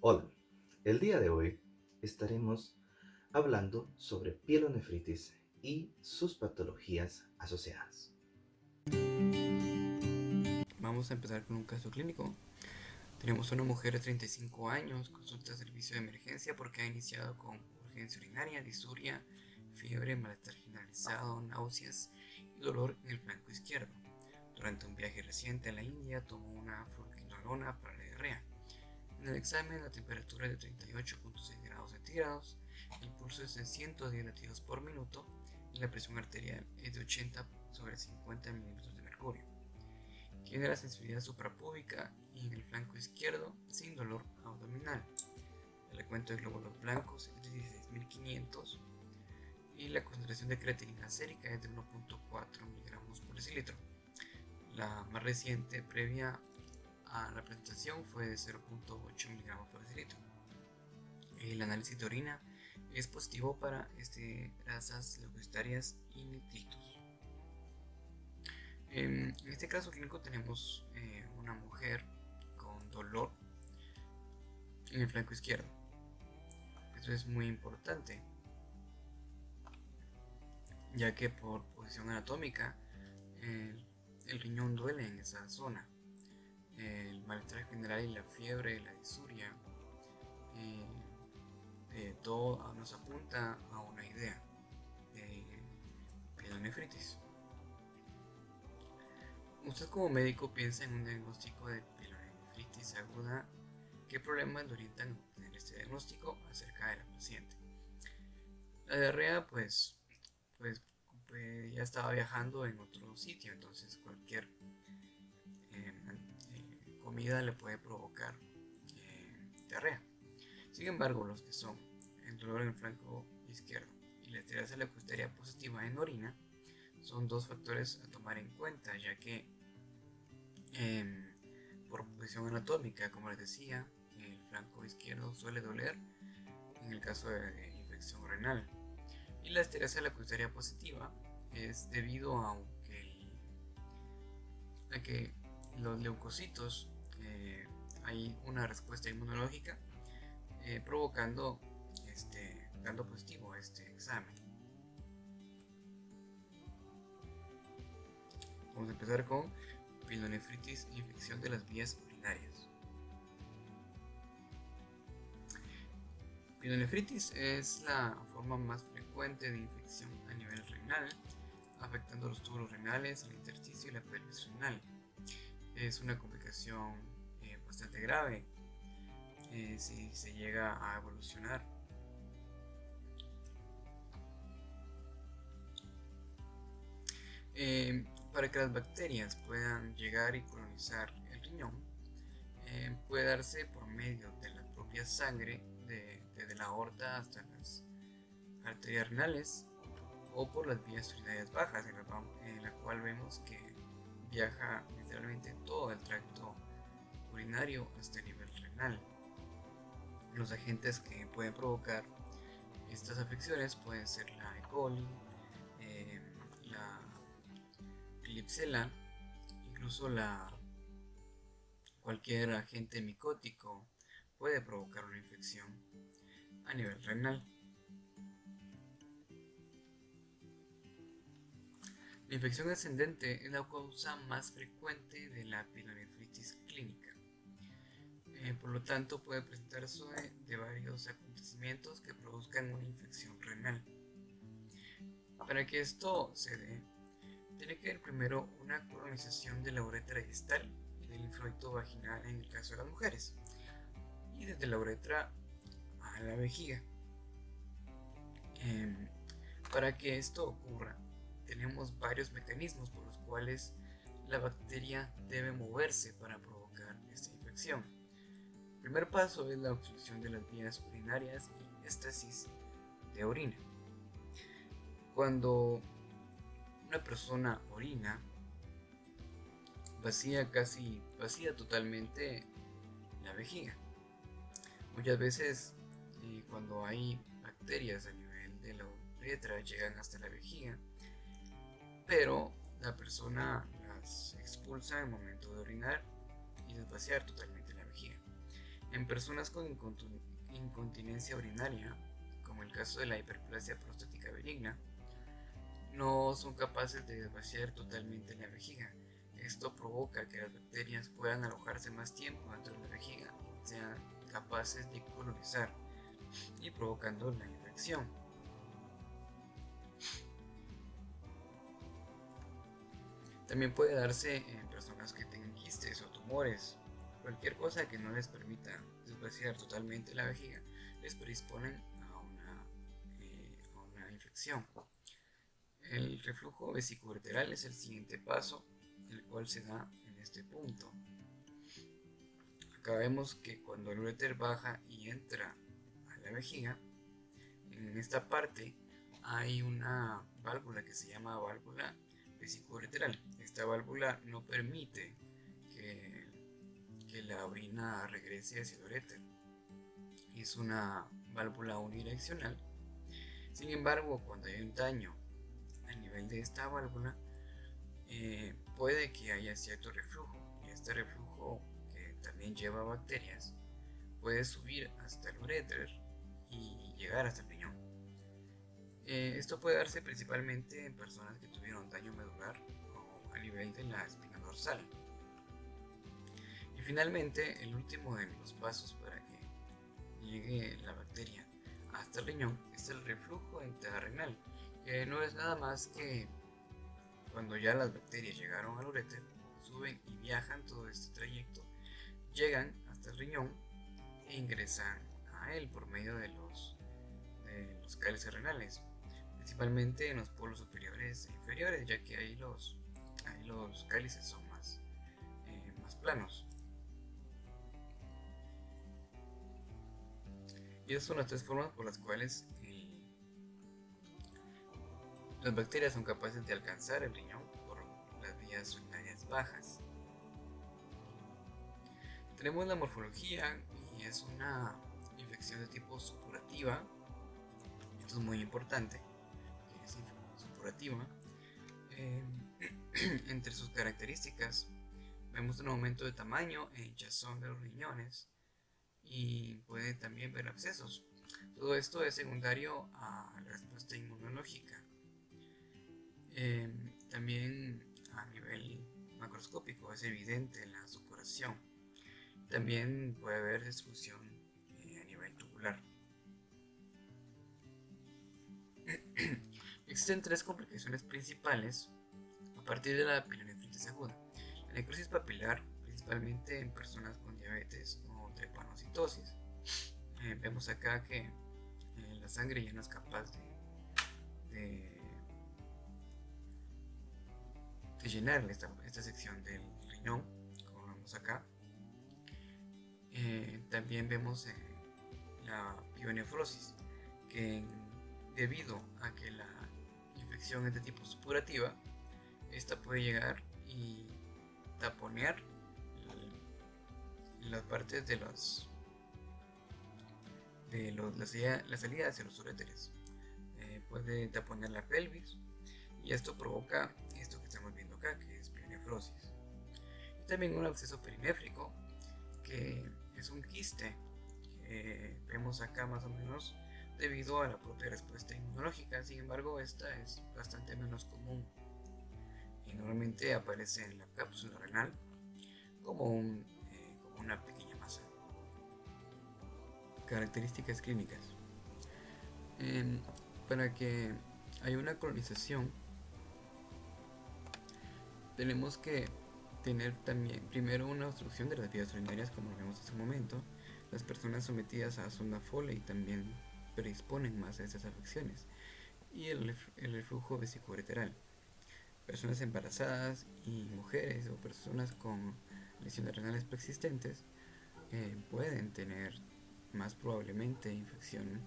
Hola, el día de hoy estaremos hablando sobre pielonefritis y sus patologías asociadas. Vamos a empezar con un caso clínico. Tenemos una mujer de 35 años, consulta a servicio de emergencia porque ha iniciado con urgencia urinaria, disuria, fiebre, malestar generalizado, náuseas y dolor en el flanco izquierdo. Durante un viaje reciente a la India tomó una fluoroquinolona para la diarrea. En el examen la temperatura es de 38,6 grados centígrados, el pulso es de 110 latidos por minuto y la presión arterial es de 80 sobre 50 milímetros de mercurio. Tiene la sensibilidad suprapúbica y en el flanco izquierdo sin dolor abdominal. El recuento de glóbulos blancos es de 16.500 y la concentración de creatinina sérica es de 1,4 miligramos por decilitro. La más reciente previa a la presentación fue de 0,8 miligramos por decilitro. El análisis de orina es positivo para grasas leucocitarias y nitritos. En este caso clínico tenemos una mujer con dolor en el flanco izquierdo. Eso es muy importante, ya que por posición anatómica el riñón duele en esa zona. El malestar general y la fiebre, la disuria, todo nos apunta a una idea de pielonefritis. Usted como médico piensa en un diagnóstico de pielonefritis aguda. ¿Qué problemas le orientan a obtener este diagnóstico acerca de la paciente? La diarrea pues ya estaba viajando en otro sitio, entonces cualquier comida le puede provocar diarrea. Sin embargo, los que son el dolor en el flanco izquierdo y la esterosis leucosteria positiva en orina son dos factores a tomar en cuenta, ya que por posición anatómica, como les decía, el flanco izquierdo suele doler en el caso de infección renal. Y la esterosis leucosteria positiva es debido a que los leucocitos hay una respuesta inmunológica provocando dando positivo a este examen. Vamos a empezar con pielonefritis, infección de las vías urinarias. Pielonefritis es la forma más frecuente de infección a nivel renal, afectando los túbulos renales, el intersticio y la pelvis renal. Es una complicación bastante grave si se llega a evolucionar. Para que las bacterias puedan llegar y colonizar el riñón, puede darse por medio de la propia sangre, desde la aorta hasta las arterias renales, o por las vías urinarias bajas, en la cual vemos que viaja literalmente todo el tracto urinario hasta el nivel renal. Los agentes que pueden provocar estas afecciones pueden ser la E. coli, la Klebsiella, incluso cualquier agente micótico puede provocar una infección a nivel renal. La infección ascendente es la causa más frecuente de la pielonefritis clínica. Por lo tanto, puede presentarse de varios acontecimientos que produzcan una infección renal. Para que esto se dé, tiene que haber primero una colonización de la uretra distal y del linfoducto vaginal en el caso de las mujeres, y desde la uretra a la vejiga. Para que esto ocurra, tenemos varios mecanismos por los cuales la bacteria debe moverse para provocar esta infección. El primer paso es la obstrucción de las vías urinarias y estasis de orina. Cuando una persona orina, vacía totalmente la vejiga. Muchas veces cuando hay bacterias a nivel de la uretra llegan hasta la vejiga, pero la persona las expulsa en el momento de orinar y desvaciar totalmente la vejiga. En personas con incontinencia urinaria, como el caso de la hiperplasia prostática benigna, no son capaces de desvaciar totalmente la vejiga. Esto provoca que las bacterias puedan alojarse más tiempo dentro de la vejiga y sean capaces de colonizar y provocando la infección. También puede darse en personas que tengan quistes o tumores. Cualquier cosa que no les permita desvaciar totalmente la vejiga les predisponen a una infección. El reflujo vesicoureteral es el siguiente paso, el cual se da en este punto. Acá vemos que cuando el uréter baja y entra a la vejiga, en esta parte hay una válvula que se llama válvula vesicoureteral. Esta válvula no permite que la orina regrese hacia el uréter. Es una válvula unidireccional. Sin embargo, cuando hay un daño a nivel de esta válvula, puede que haya cierto reflujo, y este reflujo, que también lleva bacterias, puede subir hasta el uréter y llegar hasta el riñón. Esto puede darse principalmente en personas que tuvieron daño medular o a nivel de la espina dorsal. Y finalmente, el último de los pasos para que llegue la bacteria hasta el riñón es el reflujo intrarrenal, que no es nada más que cuando ya las bacterias llegaron al uréter, suben y viajan todo este trayecto, llegan hasta el riñón e ingresan a él por medio de los cálices renales, principalmente en los polos superiores e inferiores, ya que ahí los cálices son más planos. Y esas son las tres formas por las cuales las bacterias son capaces de alcanzar el riñón por las vías urinarias bajas. Tenemos la morfología, y es una infección de tipo supurativa. Esto es muy importante, que es supurativa. Entre sus características vemos un aumento de tamaño e hinchazón de los riñones, y puede también ver abscesos. Todo esto es secundario a la respuesta inmunológica. También a nivel macroscópico es evidente la supuración. También puede haber disfunción a nivel tubular. Existen tres complicaciones principales a partir de la pielonefritis aguda. La necrosis papilar, principalmente en personas con diabetes o drepanocitosis. Vemos acá que la sangre ya no es capaz de llenar esta sección del riñón, como vemos acá. También vemos la pionefrosis, que debido a que la infección es de tipo supurativa, esta puede llegar y taponear las partes de la salida hacia los uréteres. Puede taponear la pelvis, y esto provoca esto que estamos viendo acá, que es pionefrosis. Y también un absceso perinéfrico, que es un quiste que vemos acá más o menos debido a la propia respuesta inmunológica. Sin embargo, esta es bastante menos común y normalmente aparece en la cápsula renal como una pequeña masa. Características clínicas. Para que haya una colonización, tenemos que tener también primero una obstrucción de las vías urinarias, como vemos hace un momento. Las personas sometidas a sonda Foley también predisponen más a estas afecciones. Y el reflujo vesicoureteral. Personas embarazadas y mujeres o personas con lesiones renales preexistentes pueden tener más probablemente infección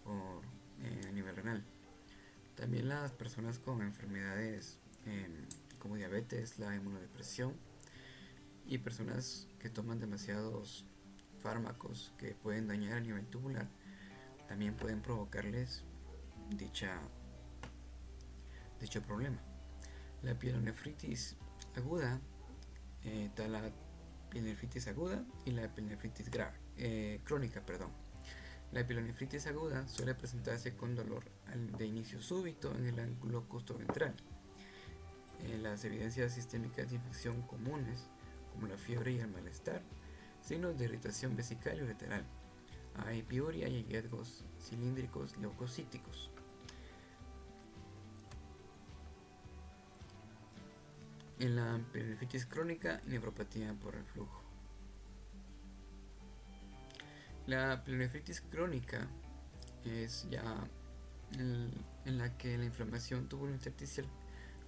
a nivel renal. También las personas con enfermedades como diabetes, la inmunodepresión, y personas que toman demasiados fármacos que pueden dañar a nivel tubular, también pueden provocarles dicho problema. La pielonefritis aguda, está la pielonefritis aguda y la pielonefritis grave. crónica, perdón. La pielonefritis aguda suele presentarse con dolor de inicio súbito en el ángulo costoventral. Las evidencias sistémicas de infección comunes, como la fiebre y el malestar, signos de irritación vesical y ureteral. Hay piuria y hallazgos cilíndricos leucocíticos. En la pielonefritis crónica y nefropatía por reflujo. La pielonefritis crónica es ya en la que la inflamación tubulointersticial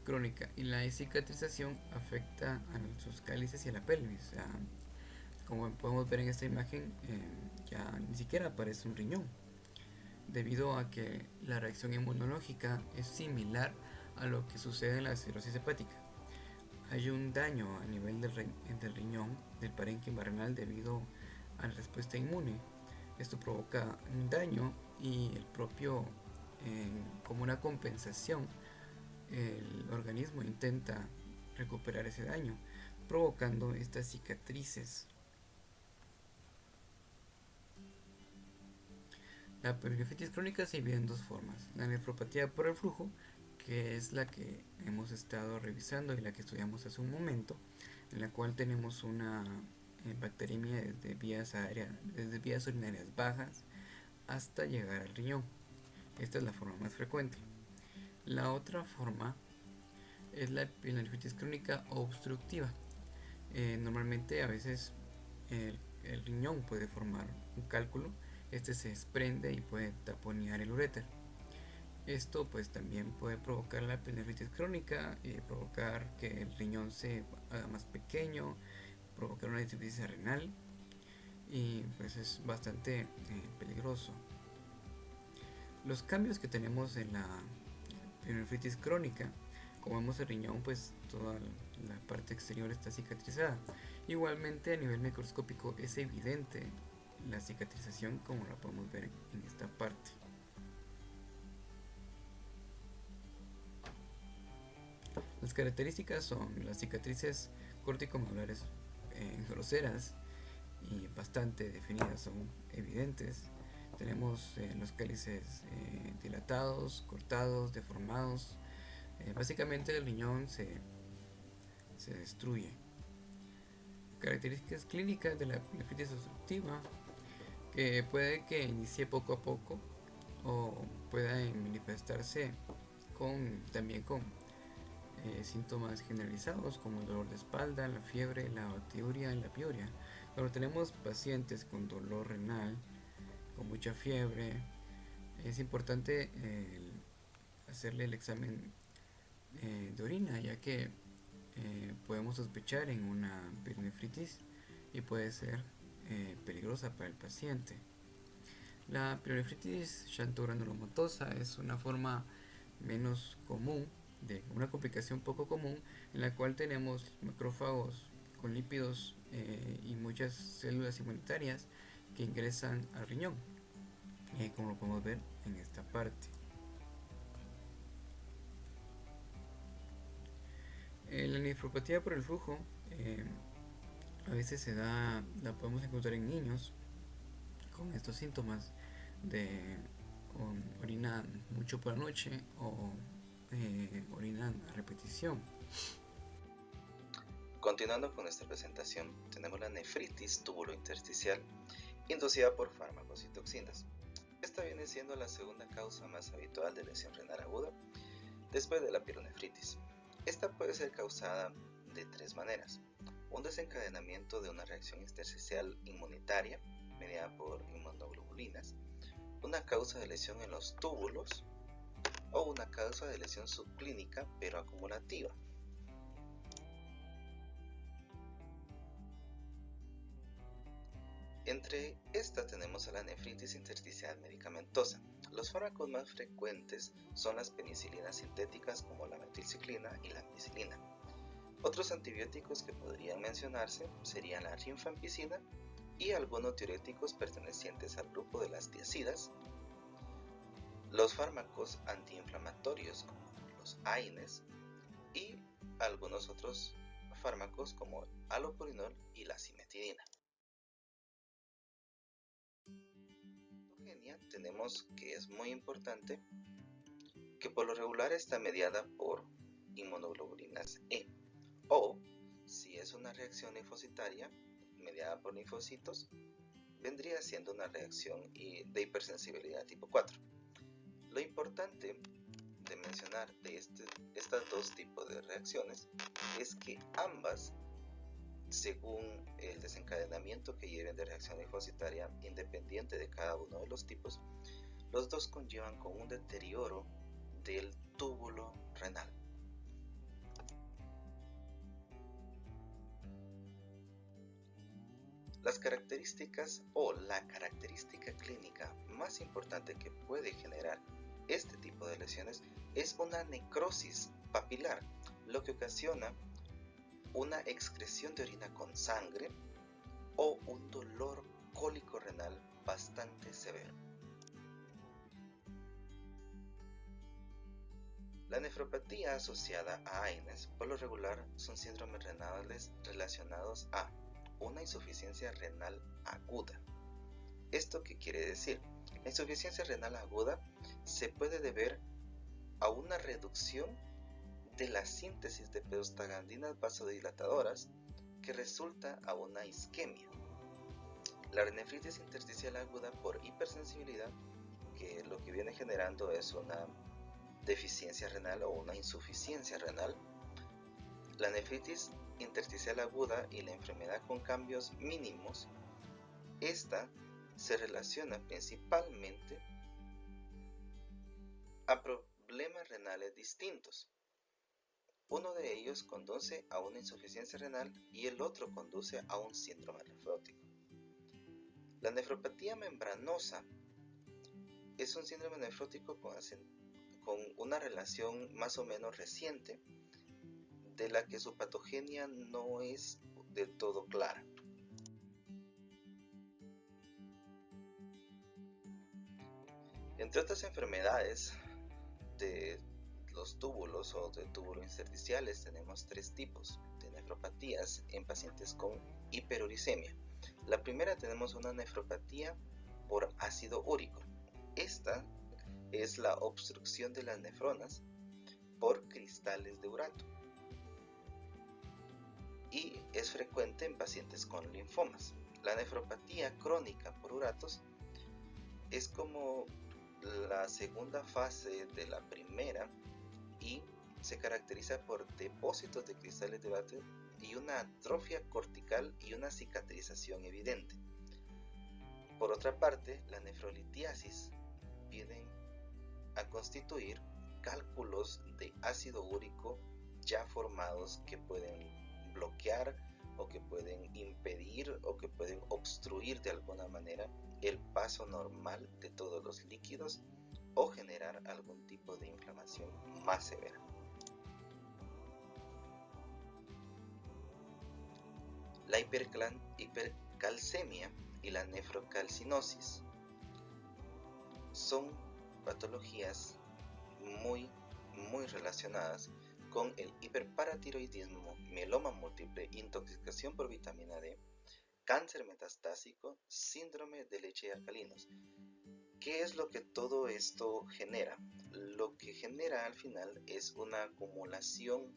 crónica y la cicatrización afecta a sus cálices y a la pelvis. Como podemos ver en esta imagen, ya ni siquiera aparece un riñón, debido a que la reacción inmunológica es similar a lo que sucede en la cirrosis hepática. Hay un daño a nivel del riñón, del parénquima renal, debido a la respuesta inmune. Esto provoca un daño y el propio, como una compensación, el organismo intenta recuperar ese daño, provocando estas cicatrices. La pielonefritis crónica se divide en dos formas: la nefropatía por el flujo, que es la que hemos estado revisando y la que estudiamos hace un momento, en la cual tenemos una bacteriemia desde vías urinarias bajas hasta llegar al riñón. Esta es la forma más frecuente. La otra forma es la pielonefritis crónica obstructiva. Normalmente a veces el riñón puede formar un cálculo, este se desprende y puede taponear el uréter. Esto pues también puede provocar la pielonefritis crónica y provocar que el riñón se haga más pequeño, provocar una insuficiencia renal y pues es bastante peligroso. Los cambios que tenemos en la pielonefritis crónica, como vemos el riñón, pues toda la parte exterior está cicatrizada. Igualmente a nivel microscópico es evidente la cicatrización, como la podemos ver en esta parte. Las características son las cicatrices corticomedulares groseras y bastante definidas, son evidentes. Tenemos los cálices dilatados, cortados, deformados. Básicamente el riñón se destruye. Características clínicas de la pielonefritis obstructiva, que puede que inicie poco a poco o pueda manifestarse también con síntomas generalizados como el dolor de espalda, la fiebre, la batiuria y la piuria. Cuando tenemos pacientes con dolor renal, con mucha fiebre, es importante hacerle el examen de orina, ya que podemos sospechar en una pielonefritis y puede ser peligrosa para el paciente. La pielonefritis xantogranulomatosa es una forma menos común, de una complicación poco común, en la cual tenemos macrófagos con lípidos y muchas células inmunitarias que ingresan al riñón, como lo podemos ver en esta parte. La nefropatía por el flujo a veces la podemos encontrar en niños con estos síntomas de orinar mucho por la noche o orinar a repetición. Continuando con esta presentación, tenemos la nefritis tubulointersticial inducida por fármacos y toxinas. Esta viene siendo la segunda causa más habitual de lesión renal aguda después de la pielonefritis. Esta puede ser causada de tres maneras: un desencadenamiento de una reacción intersticial inmunitaria mediada por inmunoglobulinas, una causa de lesión en los túbulos o una causa de lesión subclínica pero acumulativa. Entre esta tenemos a la nefritis intersticial medicamentosa. Los fármacos más frecuentes son las penicilinas sintéticas como la metilciclina y la ampicilina. Otros antibióticos que podrían mencionarse serían la rifampicina y algunos diuréticos pertenecientes al grupo de las tiazidas, los fármacos antiinflamatorios como los AINES y algunos otros fármacos como el alopurinol y la cimetidina. anemia tenemos que es muy importante, que por lo regular está mediada por inmunoglobulinas E, o si es una reacción linfocitaria mediada por linfocitos, vendría siendo una reacción de hipersensibilidad tipo 4. Lo importante de mencionar de estos dos tipos de reacciones es que ambas, según el desencadenamiento que lleven de reacción linfocitaria independiente de cada uno de los tipos, los dos conllevan con un deterioro del túbulo renal. Las características o la característica clínica más importante que puede generar este tipo de lesiones es una necrosis papilar, lo que ocasiona una excreción de orina con sangre o un dolor cólico renal bastante severo. La nefropatía asociada a AINES por lo regular son síndromes renales relacionados a una insuficiencia renal aguda. ¿Esto qué quiere decir? La insuficiencia renal aguda se puede deber a una reducción de la síntesis de prostaglandinas vasodilatadoras que resulta a una isquemia. La nefritis intersticial aguda por hipersensibilidad, que lo que viene generando es una deficiencia renal o una insuficiencia renal. La nefritis intersticial aguda y la enfermedad con cambios mínimos, esta se relaciona principalmente a problemas renales distintos. Uno de ellos conduce a una insuficiencia renal y el otro conduce a un síndrome nefrótico. La nefropatía membranosa es un síndrome nefrótico con una relación más o menos reciente, de la que su patogenia no es del todo clara. Entre otras enfermedades de los túbulos o de túbulos intersticiales tenemos tres tipos de nefropatías en pacientes con hiperuricemia. La primera, tenemos una nefropatía por ácido úrico. Esta es la obstrucción de las nefronas por cristales de urato y es frecuente en pacientes con linfomas. La nefropatía crónica por uratos es como la segunda fase de la primera y se caracteriza por depósitos de cristales de urato y una atrofia cortical y una cicatrización evidente. Por otra parte, la nefrolitiasis viene a constituir cálculos de ácido úrico ya formados que pueden bloquear o que pueden impedir o que pueden obstruir de alguna manera el paso normal de todos los líquidos o generar algún tipo de inflamación más severa. La hipercalcemia y la nefrocalcinosis son patologías muy relacionadas con el hiperparatiroidismo, mieloma múltiple, intoxicación por vitamina D, cáncer metastásico, síndrome de leche alcalinos. ¿Qué es lo que todo esto genera? Lo que genera al final es una acumulación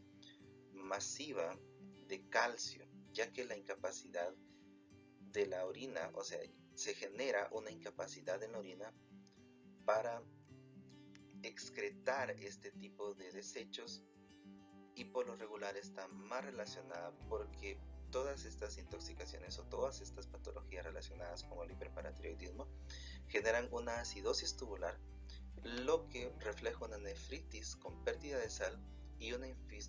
masiva de calcio, ya que la incapacidad de la orina, o sea, se genera una incapacidad en la orina para excretar este tipo de desechos y por lo regular está más relacionada porque todas estas intoxicaciones o todas estas patologías relacionadas con el hiperparatiroidismo generan una acidosis tubular, lo que refleja una nefritis con pérdida de sal y una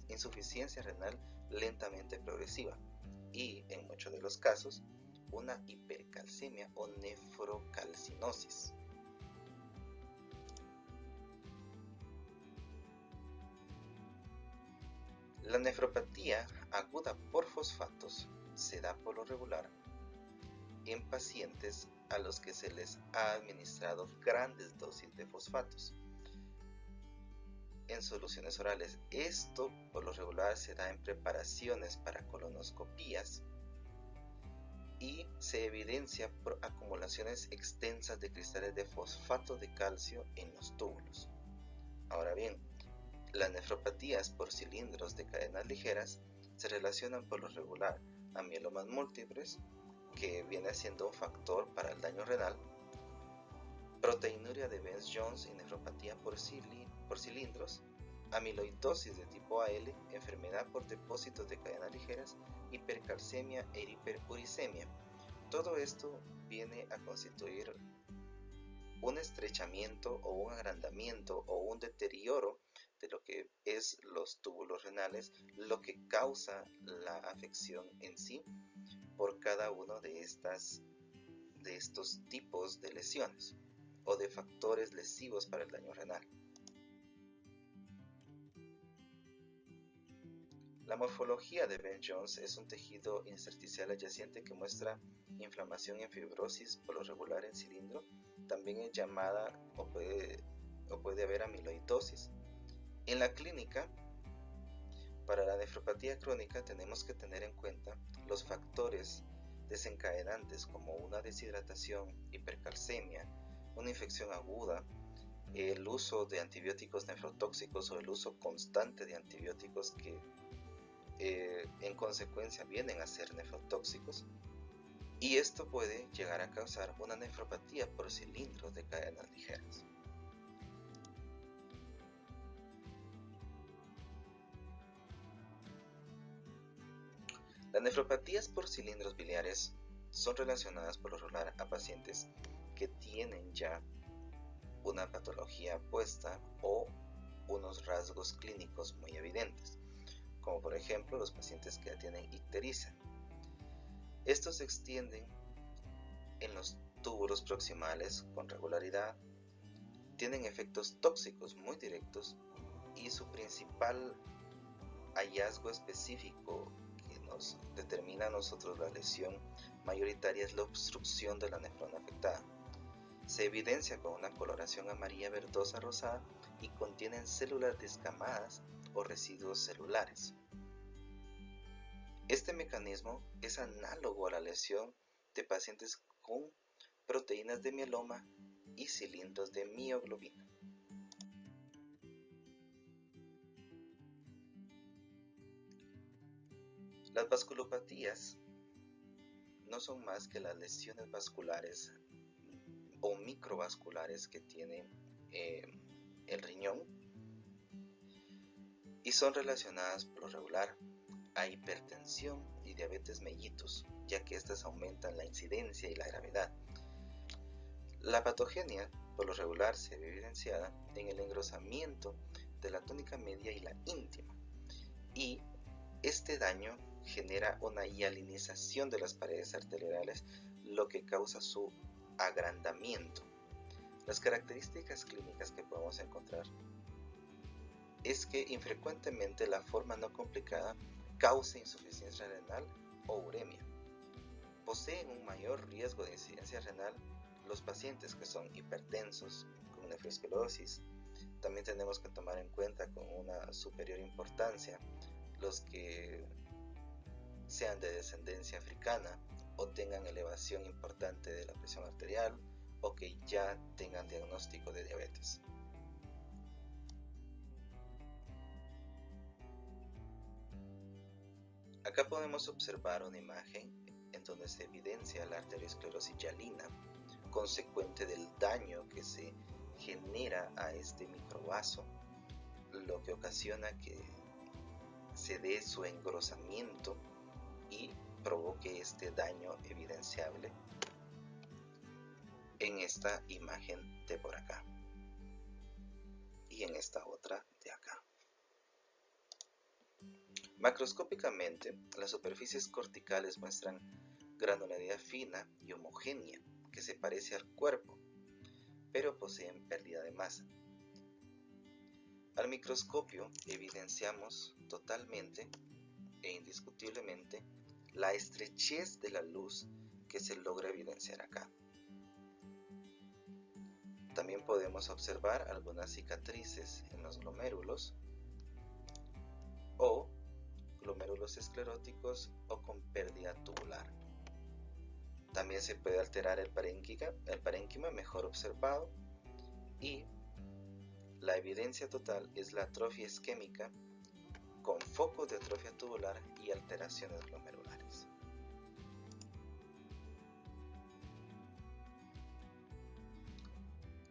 insuficiencia renal lentamente progresiva y en muchos de los casos una hipercalcemia o nefrocalcinosis. La nefropatía aguda por fosfatos se da por lo regular en pacientes a los que se les ha administrado grandes dosis de fosfatos en soluciones orales. Esto por lo regular se da en preparaciones para colonoscopías y se evidencia por acumulaciones extensas de cristales de fosfato de calcio en los túbulos. Ahora bien, las nefropatías por cilindros de cadenas ligeras se relacionan por lo regular a mielomas múltiples, que viene siendo un factor para el daño renal, proteinuria de Benz-Jones y nefropatía por cilindros, amiloidosis de tipo AL, enfermedad por depósitos de cadenas ligeras, hipercalcemia e hiperuricemia. Todo esto viene a constituir un estrechamiento o un agrandamiento o un deterioro de lo que es los túbulos renales, lo que causa la afección en sí por cada uno de estos tipos de lesiones o de factores lesivos para el daño renal. La morfología de Benz-Jones es un tejido intersticial adyacente que muestra inflamación y fibrosis, por lo regular en cilindro. También es llamada o puede haber amiloidosis. En la clínica, para la nefropatía crónica tenemos que tener en cuenta los factores desencadenantes como una deshidratación, hipercalcemia, una infección aguda, el uso de antibióticos nefrotóxicos o el uso constante de antibióticos que en consecuencia vienen a ser nefrotóxicos, y esto puede llegar a causar una nefropatía por cilindros de cadenas ligeras. Las nefropatías por cilindros biliares son relacionadas por lo regular a pacientes que tienen ya una patología puesta o unos rasgos clínicos muy evidentes, como por ejemplo los pacientes que ya tienen ictericia. Estos se extienden en los túbulos proximales con regularidad, tienen efectos tóxicos muy directos y su principal hallazgo específico que nos determina a nosotros la lesión mayoritaria es la obstrucción de la nefrona afectada. Se evidencia con una coloración amarilla verdosa rosada y contienen células descamadas o residuos celulares. Este mecanismo es análogo a la lesión de pacientes con proteínas de mieloma y cilindros de mioglobina. Las vasculopatías no son más que las lesiones vasculares o microvasculares que tiene el riñón y son relacionadas por lo regular a hipertensión y diabetes mellitus, ya que estas aumentan la incidencia y la gravedad. La patogenia por lo regular se ve evidenciada en el engrosamiento de la túnica media y la íntima, y este daño genera una hialinización de las paredes arteriales, lo que causa su agrandamiento. Las características clínicas que podemos encontrar es que infrecuentemente la forma no complicada causa insuficiencia renal o uremia. Poseen un mayor riesgo de incidencia renal los pacientes que son hipertensos con nefroesclerosis. También tenemos que tomar en cuenta con una superior importancia los que sean de descendencia africana o tengan elevación importante de la presión arterial o que ya tengan diagnóstico de diabetes. Acá podemos observar una imagen en donde se evidencia la arteriosclerosis hialina, consecuente del daño que se genera a este microvaso, lo que ocasiona que se dé su engrosamiento y provoque este daño evidenciable en esta imagen de por acá y en esta otra de acá. Macroscópicamente, las superficies corticales muestran granularidad fina y homogénea que se parece al cuerpo, pero poseen pérdida de masa. Al microscopio evidenciamos totalmente e indiscutiblemente la estrechez de la luz que se logra evidenciar acá. También podemos observar algunas cicatrices en los glomérulos o glomérulos escleróticos o con pérdida tubular. También se puede alterar el parénquima mejor observado, y la evidencia total es la atrofia isquémica con focos de atrofia tubular y alteraciones glomerulares.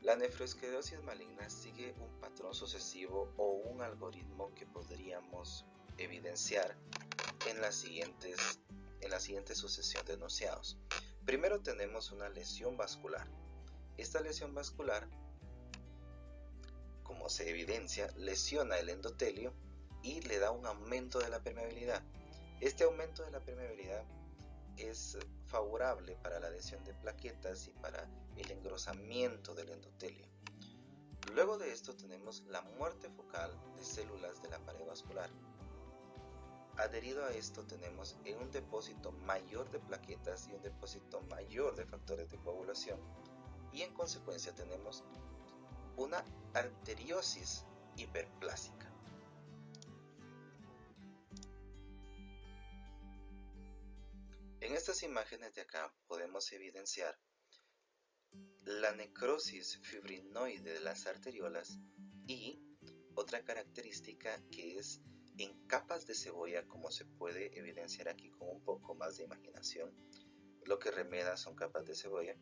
La nefroesclerosis maligna sigue un patrón sucesivo o un algoritmo que podríamos evidenciar en la siguiente sucesión de enunciados. Primero tenemos una lesión vascular. Esta lesión vascular, como se evidencia, lesiona el endotelio y le da un aumento de la permeabilidad. Este aumento de la permeabilidad es favorable para la adhesión de plaquetas y para el engrosamiento del endotelio. Luego de esto tenemos la muerte focal de células de la pared vascular. Adherido a esto tenemos un depósito mayor de plaquetas y un depósito mayor de factores de coagulación, y en consecuencia tenemos una arteriosis hiperplásica. En estas imágenes de acá podemos evidenciar la necrosis fibrinoide de las arteriolas y otra característica que es en capas de cebolla, como se puede evidenciar aquí con un poco más de imaginación. Lo que remeda son capas de cebolla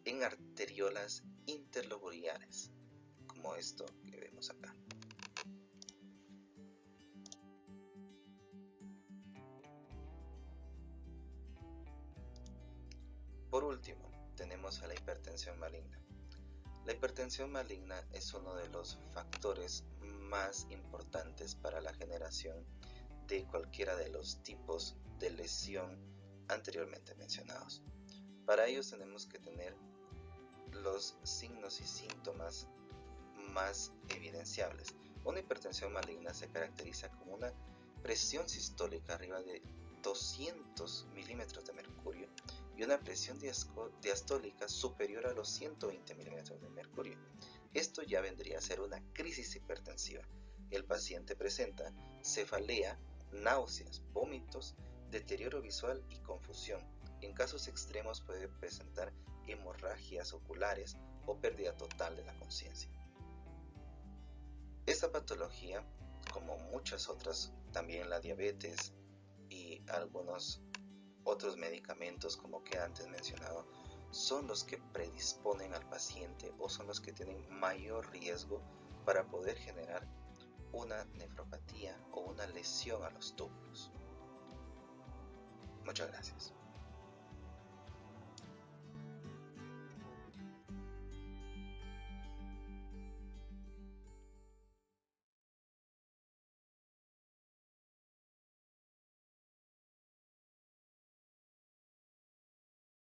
en arteriolas interlobulares, como esto que vemos acá. Por último, tenemos a la hipertensión maligna. La hipertensión maligna es uno de los factores más importantes para la generación de cualquiera de los tipos de lesión anteriormente mencionados. Para ellos tenemos que tener los signos y síntomas más evidenciables. Una hipertensión maligna se caracteriza como una presión sistólica arriba de 200 milímetros de mercurio y una presión diastólica superior a los 120 milímetros de mercurio. Esto ya vendría a ser una crisis hipertensiva. El paciente presenta cefalea, náuseas, vómitos, deterioro visual y confusión. En casos extremos puede presentar hemorragias oculares o pérdida total de la conciencia. Esta patología, como muchas otras, también la diabetes y algunos otros medicamentos como que antes mencionado, son los que predisponen al paciente o son los que tienen mayor riesgo para poder generar una nefropatía o una lesión a los túbulos. Muchas gracias.